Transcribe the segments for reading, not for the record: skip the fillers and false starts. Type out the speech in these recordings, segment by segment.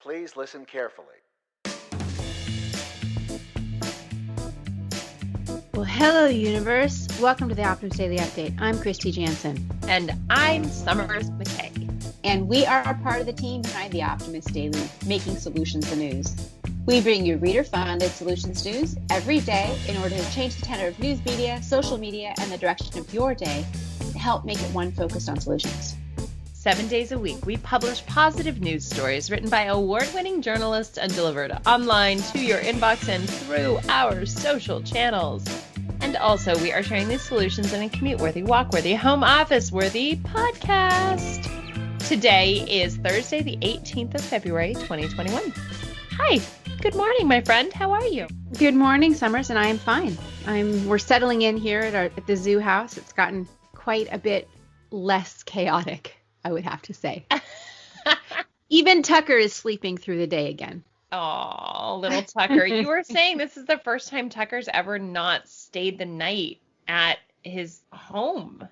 Please listen carefully. Well, hello, universe. Welcome to the Optimist Daily Update. I'm Kristy Jansen. And I'm Summers McKay. And we are a part of the team behind the Optimist Daily, making solutions the news. We bring you reader-funded solutions news every day in order to change the tenor of news media, social media, and the direction of your day to help make it one focused on solutions. 7 days a week, we publish positive news stories written by award-winning journalists and delivered online to your inbox and through our social channels. And also, we are sharing these solutions in a commute-worthy, walk-worthy, home office-worthy podcast. Today is Thursday, the 18th of February, 2021. Hi. Good morning, my friend. How are you? Good morning, Summers, and I am fine. We're settling in here at the zoo house. It's gotten quite a bit less chaotic, I would have to say. Even Tucker is sleeping through the day again. Oh, little Tucker. You were saying this is the first time Tucker's ever not stayed the night at his home.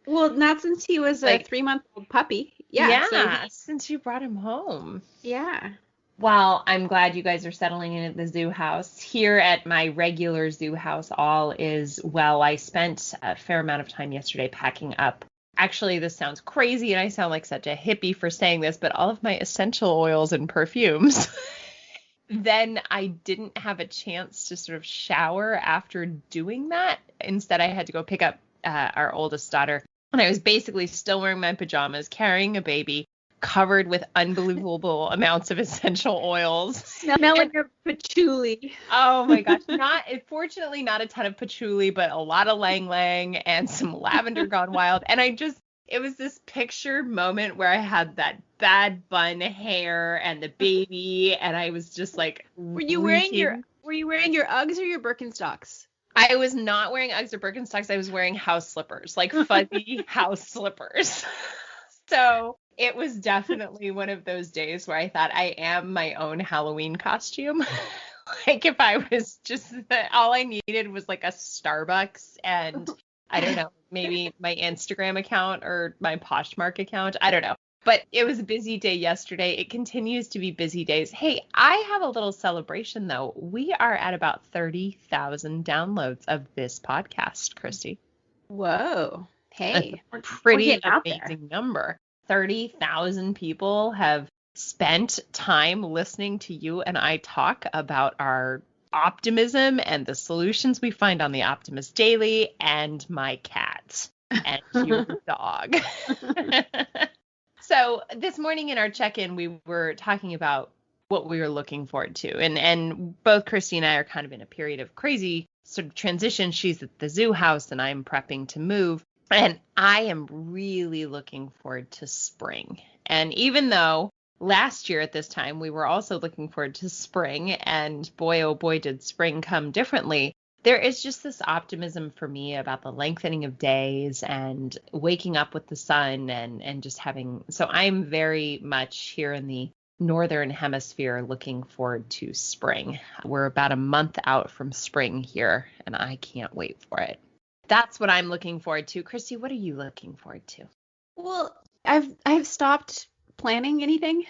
Well, not since he was a 3-month-old puppy. Yeah, since you brought him home. Yeah. Well, I'm glad you guys are settling in at the zoo house. Here at my regular zoo house, all is well. I spent a fair amount of time yesterday packing up. Actually, this sounds crazy, and I sound like such a hippie for saying this, but all of my essential oils and perfumes. Then I didn't have a chance to sort of shower after doing that. Instead, I had to go pick up our oldest daughter, and I was basically still wearing my pajamas, carrying a baby, covered with unbelievable amounts of essential oils. Smelling your patchouli. Oh my gosh. Fortunately not a ton of patchouli, but a lot of lang lang and some lavender gone wild. And it was this picture moment where I had that bad bun hair and the baby, and I was just like, Were you wearing your Uggs or your Birkenstocks? I was not wearing Uggs or Birkenstocks. I was wearing house slippers, like fuzzy house slippers. So it was definitely one of those days where I thought I am my own Halloween costume. Like if I was just, all I needed was like a Starbucks and I don't know, maybe my Instagram account or my Poshmark account. I don't know. But it was a busy day yesterday. It continues to be busy days. Hey, I have a little celebration though. We are at about 30,000 downloads of this podcast, Kristy. Whoa. Hey, that's a pretty amazing number. 30,000 people have spent time listening to you and I talk about our optimism and the solutions we find on the Optimist Daily and my cat and your dog. So this morning in our check-in, we were talking about what we were looking forward to. And both Kristy and I are kind of in a period of crazy sort of transition. She's at the zoo house and I'm prepping to move. And I am really looking forward to spring. And even though last year at this time, we were also looking forward to spring, and boy, oh boy, did spring come differently. There is just this optimism for me about the lengthening of days and waking up with the sun and just having. So I'm very much here in the northern hemisphere looking forward to spring. We're about a month out from spring here, and I can't wait for it. That's what I'm looking forward to. Kristy, what are you looking forward to? Well, I've stopped planning anything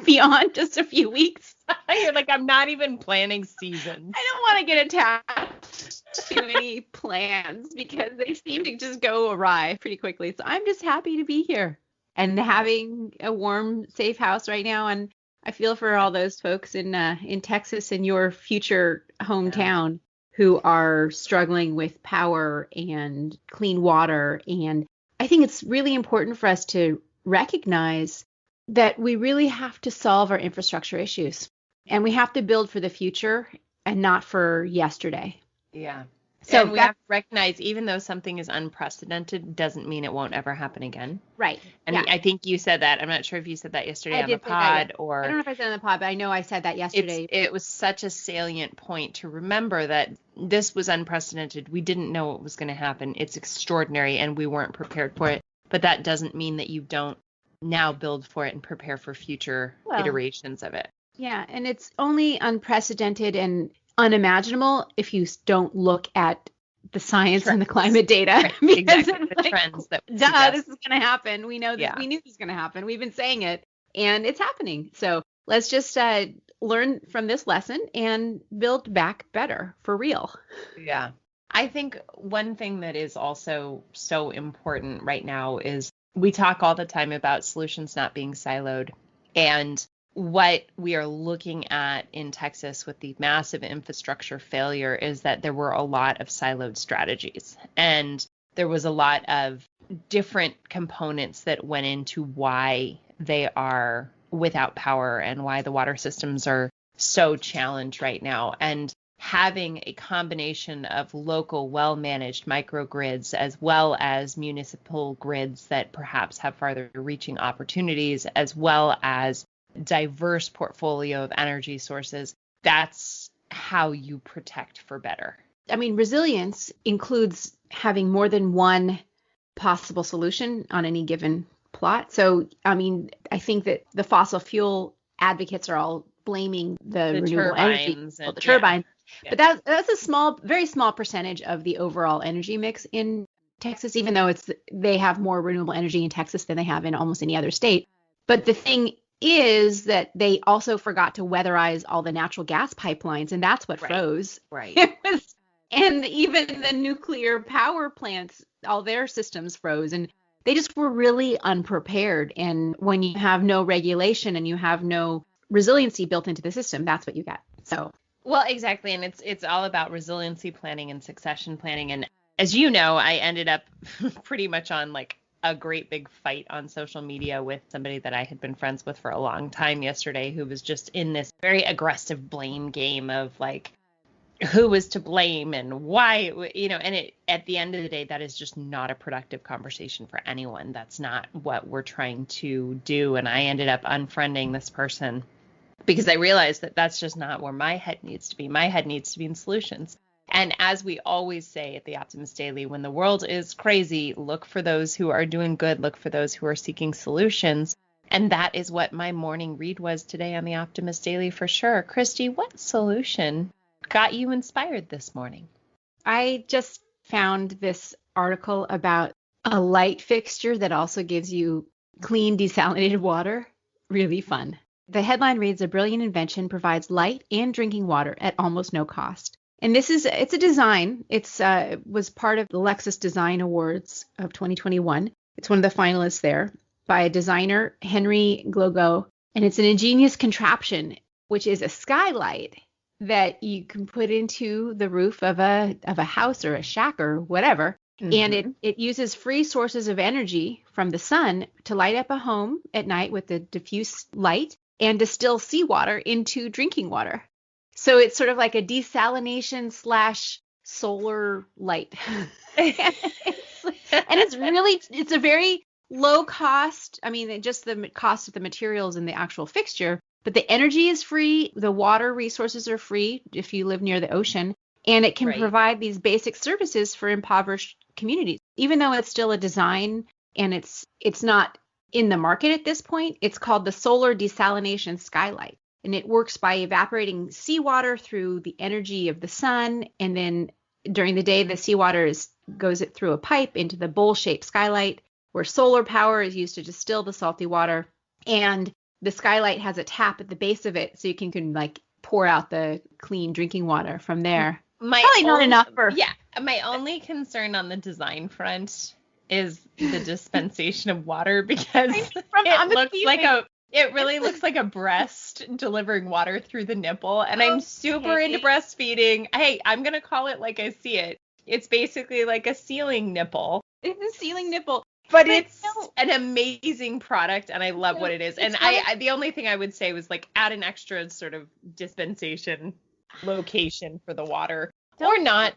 beyond just a few weeks. You're like, I'm not even planning seasons. I don't want to get attached to any plans because they seem to just go awry pretty quickly. So I'm just happy to be here and having a warm, safe house right now. And I feel for all those folks in Texas and your future hometown who are struggling with power and clean water. And I think it's really important for us to recognize that we really have to solve our infrastructure issues and we have to build for the future and not for yesterday. Yeah. So we have to recognize even though something is unprecedented doesn't mean it won't ever happen again. Right. And I think you said that. I'm not sure if you said that yesterday on the pod or. I don't know if I said it on the pod, but I know I said that yesterday. It was such a salient point to remember that this was unprecedented. We didn't know what was going to happen. It's extraordinary and we weren't prepared for it. But that doesn't mean that you don't now build for it and prepare for future iterations of it. Yeah. And it's only unprecedented and unimaginable if you don't look at the science and the climate data. Right. Exactly. The trends that this is going to happen. We know that we knew this was going to happen. We've been saying it and it's happening. So let's just learn from this lesson and build back better for real. Yeah. I think one thing that is also so important right now is we talk all the time about solutions not being siloed. And what we are looking at in Texas with the massive infrastructure failure is that there were a lot of siloed strategies. And there was a lot of different components that went into why they are without power and why the water systems are so challenged right now. And having a combination of local, well-managed microgrids as well as municipal grids that perhaps have farther reaching opportunities, as well as diverse portfolio of energy sources, that's how you protect for better. I mean, resilience includes having more than one possible solution on any given plot. So, I mean, I think that the fossil fuel advocates are all blaming the renewable energy, the turbines. Yeah. But that's a small, very small percentage of the overall energy mix in Texas, even though they have more renewable energy in Texas than they have in almost any other state. But the thing is that they also forgot to weatherize all the natural gas pipelines, and that's what froze. Right. And even the nuclear power plants, all their systems froze, and they just were really unprepared. And when you have no regulation and you have no resiliency built into the system, that's what you get. So. Well, exactly. And it's all about resiliency planning and succession planning. And as you know, I ended up pretty much on like a great big fight on social media with somebody that I had been friends with for a long time yesterday, who was just in this very aggressive blame game of like, who was to blame and why, and at the end of the day, that is just not a productive conversation for anyone. That's not what we're trying to do. And I ended up unfriending this person because I realized that that's just not where my head needs to be. My head needs to be in solutions. And as we always say at the Optimist Daily, when the world is crazy, look for those who are doing good, look for those who are seeking solutions. And that is what my morning read was today on the Optimist Daily for sure. Kristy, what solution got you inspired this morning? I just found this article about a light fixture that also gives you clean desalinated water. Really fun. The headline reads, "A brilliant invention provides light and drinking water at almost no cost." And it's a design. It's was part of the Lexus Design Awards of 2021. It's one of the finalists there by a designer, Henry Glogo. And it's an ingenious contraption, which is a skylight that you can put into the roof of a house or a shack or whatever. Mm-hmm. And it uses free sources of energy from the sun to light up a home at night with the diffuse light and distill seawater into drinking water. So it's sort of like a desalination / solar light. And it's a very low cost. I mean, just the cost of the materials and the actual fixture, but the energy is free. The water resources are free if you live near the ocean, and it can provide these basic services for impoverished communities. Even though it's still a design and it's not in the market at this point, it's called the Solar Desalination Skylight. And it works by evaporating seawater through the energy of the sun. And then during the day, the seawater goes through a pipe into the bowl-shaped skylight, where solar power is used to distill the salty water. And the skylight has a tap at the base of it, so you can like pour out the clean drinking water from there. Probably not enough for. Yeah. My only concern on the design front is the dispensation of water, because it really looks like a breast delivering water through the nipple. And I'm super into breastfeeding. Hey, I'm going to call it like I see it. It's basically like a ceiling nipple. It's a ceiling nipple. But it's an amazing product, and I love what it is. And I the only thing I would say was like add an extra sort of dispensation location for the water. Or not.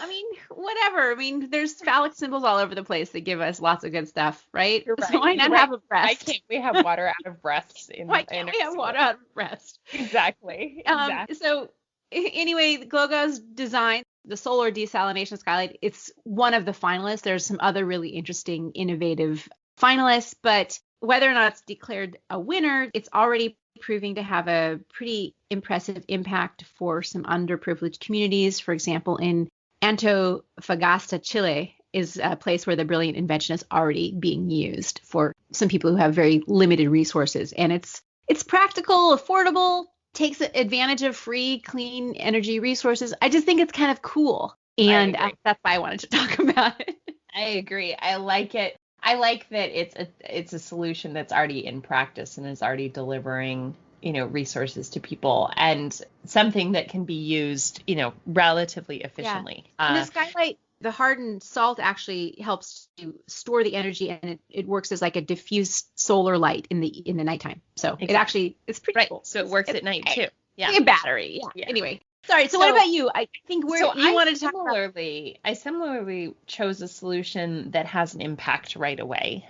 I mean, whatever. I mean, there's phallic symbols all over the place that give us lots of good stuff, right? You're right. So why not have a breast? Why can't we have water out of breasts? Why can't we have water out of breast? Exactly. So anyway, Glogo's design, the Solar Desalination Skylight, it's one of the finalists. There's some other really interesting, innovative finalists, but whether or not it's declared a winner, it's already proving to have a pretty impressive impact for some underprivileged communities. For example, in Antofagasta, Chile, is a place where the brilliant invention is already being used for some people who have very limited resources. And it's it's practical, affordable, takes advantage of free, clean energy resources. I just think it's kind of cool. And that's why I wanted to talk about it. I agree. I like it. I like that it's a solution that's already in practice and is already delivering, resources to people, and something that can be used, relatively efficiently. Yeah. And the skylight, the hardened salt actually helps to store the energy, and it works as like a diffuse solar light in the nighttime. So exactly. It's pretty cool. So it works at night too. Yeah. Like a battery. Yeah. Anyway. Sorry. So what about you? I think you wanted to talk about. I similarly chose a solution that has an impact right away.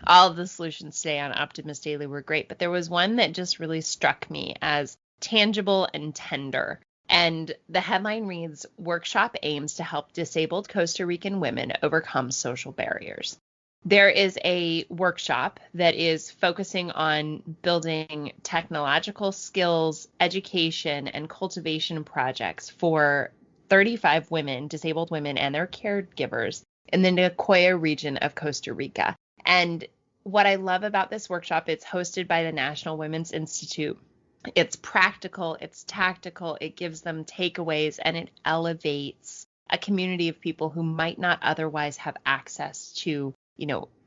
All of the solutions today on Optimist Daily were great, but there was one that just really struck me as tangible and tender. And the headline reads, "Workshop aims to help disabled Costa Rican women overcome social barriers." There is a workshop that is focusing on building technological skills, education, and cultivation projects for 35 women, disabled women, and their caregivers in the Nicoya region of Costa Rica. And what I love about this workshop, it's hosted by the National Women's Institute. It's practical, it's tactical, it gives them takeaways, and it elevates a community of people who might not otherwise have access to,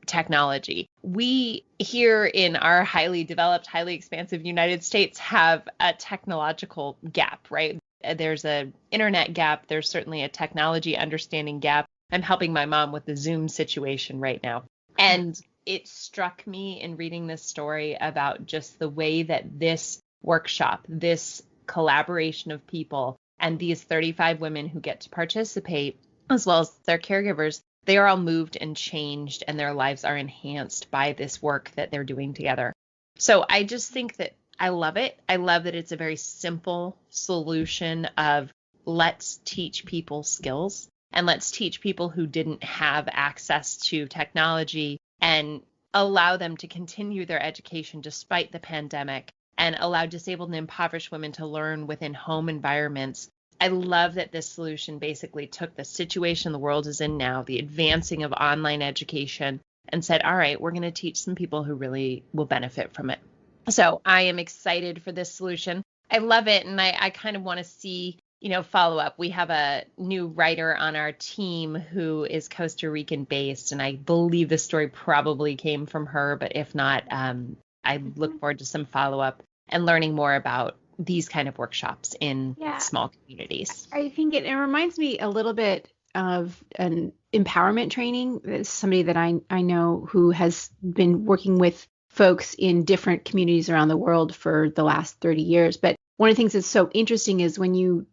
technology. We here in our highly developed, highly expansive United States have a technological gap, right? There's an internet gap. There's certainly a technology understanding gap. I'm helping my mom with the Zoom situation right now. And it struck me in reading this story about just the way that this workshop, this collaboration of people, and these 35 women who get to participate, as well as their caregivers, they are all moved and changed, and their lives are enhanced by this work that they're doing together. So I just think that I love it. I love that it's a very simple solution of let's teach people skills, and let's teach people who didn't have access to technology and allow them to continue their education despite the pandemic, and allow disabled and impoverished women to learn within home environments. I love that this solution basically took the situation the world is in now, the advancing of online education, and said, all right, we're going to teach some people who really will benefit from it. So I am excited for this solution. I love it. And I kind of want to see, follow up. We have a new writer on our team who is Costa Rican based, and I believe the story probably came from her, but if not, I look forward to some follow up and learning more about these kind of workshops in small communities. I think it reminds me a little bit of an empowerment training. There's somebody that I know who has been working with folks in different communities around the world for the last 30 years. But one of the things that's so interesting is when you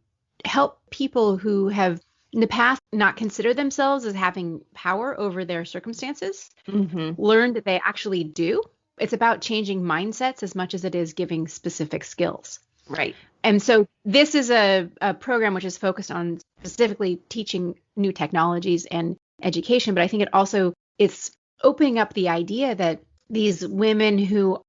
help people who have in the past not considered themselves as having power over their circumstances, learn that they actually do. It's about changing mindsets as much as it is giving specific skills. Right. And so this is a program which is focused on specifically teaching new technologies and education. But I think it's opening up the idea that these women who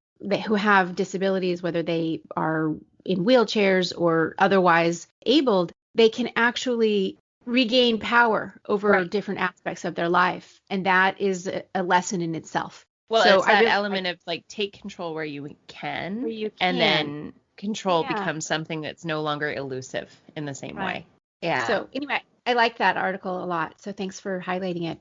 have disabilities, whether they are in wheelchairs or otherwise abled, they can actually regain power over different aspects of their life. And that is a lesson in itself. Well, so it's that element of take control where you can. And then control becomes something that's no longer elusive in the same way. Yeah. So anyway, I like that article a lot. So thanks for highlighting it.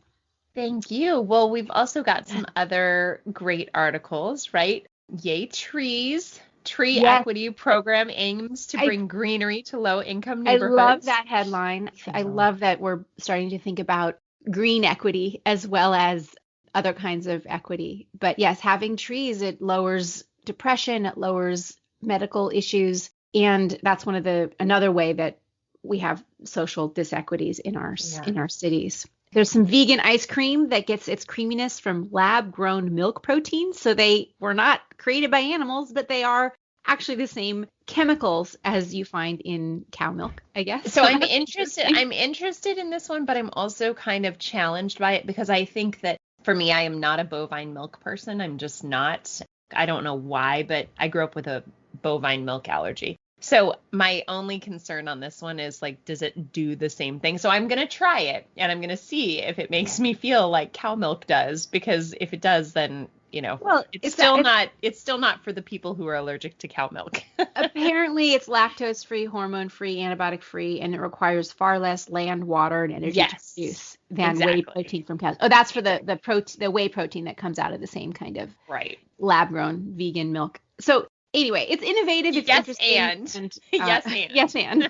Thank you. Well, we've also got some other great articles, right? Yay, trees. Tree Equity Program aims to bring greenery to low-income neighborhoods. I love that headline. I love that we're starting to think about green equity as well as other kinds of equity. But yes, having trees, it lowers depression, it lowers medical issues, and that's another way that we have social disequities in our cities. There's some vegan ice cream that gets its creaminess from lab-grown milk proteins. So they were not created by animals, but they are actually the same chemicals as you find in cow milk, I guess. So I'm interested in this one, but I'm also kind of challenged by it because I think that for me, I am not a bovine milk person. I'm just not. I don't know why, but I grew up with a bovine milk allergy. So my only concern on this one is does it do the same thing? So I'm going to try it and I'm going to see if it makes me feel like cow milk does, because if it does, then Well, it's still not for the people who are allergic to cow milk. Apparently, it's lactose-free, hormone-free, antibiotic-free, and it requires far less land, water, and energy to produce than whey protein from cows. Oh, that's for the whey protein that comes out of the same kind of lab-grown vegan milk. So anyway, it's innovative. It's interesting. Yes, and.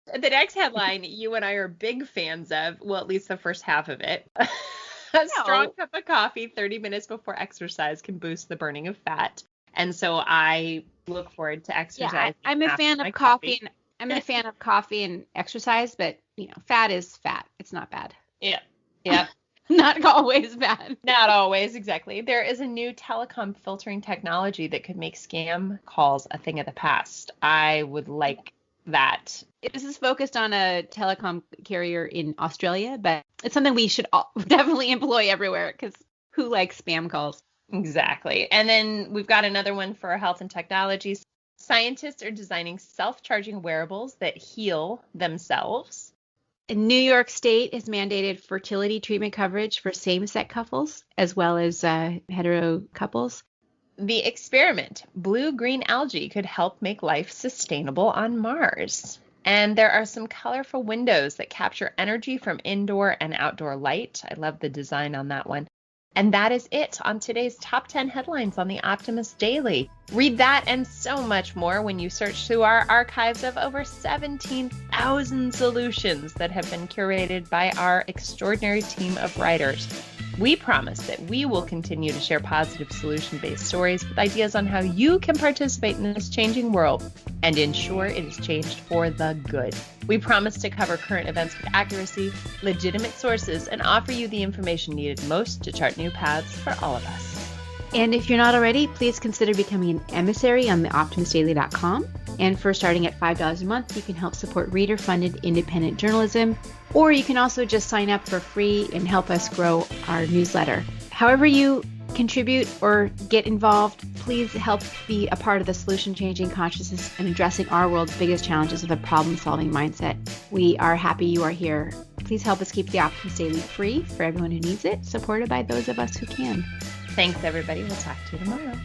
The next headline you and I are big fans of, well, at least the first half of it. A strong cup of coffee 30 minutes before exercise can boost the burning of fat. And so I look forward to exercise. Yeah, I'm a fan of coffee. I'm a fan of coffee and exercise, but fat is fat. It's not bad. Yeah. Not always bad. Not always, exactly. There is a new telecom filtering technology that could make scam calls a thing of the past. I would like that. This is focused on a telecom carrier in Australia, but it's something we should definitely employ everywhere because who likes spam calls? Exactly. And then we've got another one for health and technology. Scientists are designing self-charging wearables that heal themselves. New York State has mandated fertility treatment coverage for same-sex couples as well as hetero couples. The experiment, blue-green algae, could help make life sustainable on Mars. And there are some colorful windows that capture energy from indoor and outdoor light. I love the design on that one. And that is it on today's top 10 headlines on the Optimist Daily. Read that and so much more when you search through our archives of over 17,000 solutions that have been curated by our extraordinary team of writers. We promise that we will continue to share positive solution-based stories with ideas on how you can participate in this changing world and ensure it is changed for the good. We promise to cover current events with accuracy, legitimate sources, and offer you the information needed most to chart new paths for all of us. And if you're not already, please consider becoming an emissary on theoptimistdaily.com. And for starting at $5 a month, you can help support reader-funded independent journalism, or you can also just sign up for free and help us grow our newsletter. However you contribute or get involved, please help be a part of the solution-changing consciousness and addressing our world's biggest challenges with a problem-solving mindset. We are happy you are here. Please help us keep the Optimist Daily free for everyone who needs it, supported by those of us who can. Thanks, everybody. We'll talk to you tomorrow.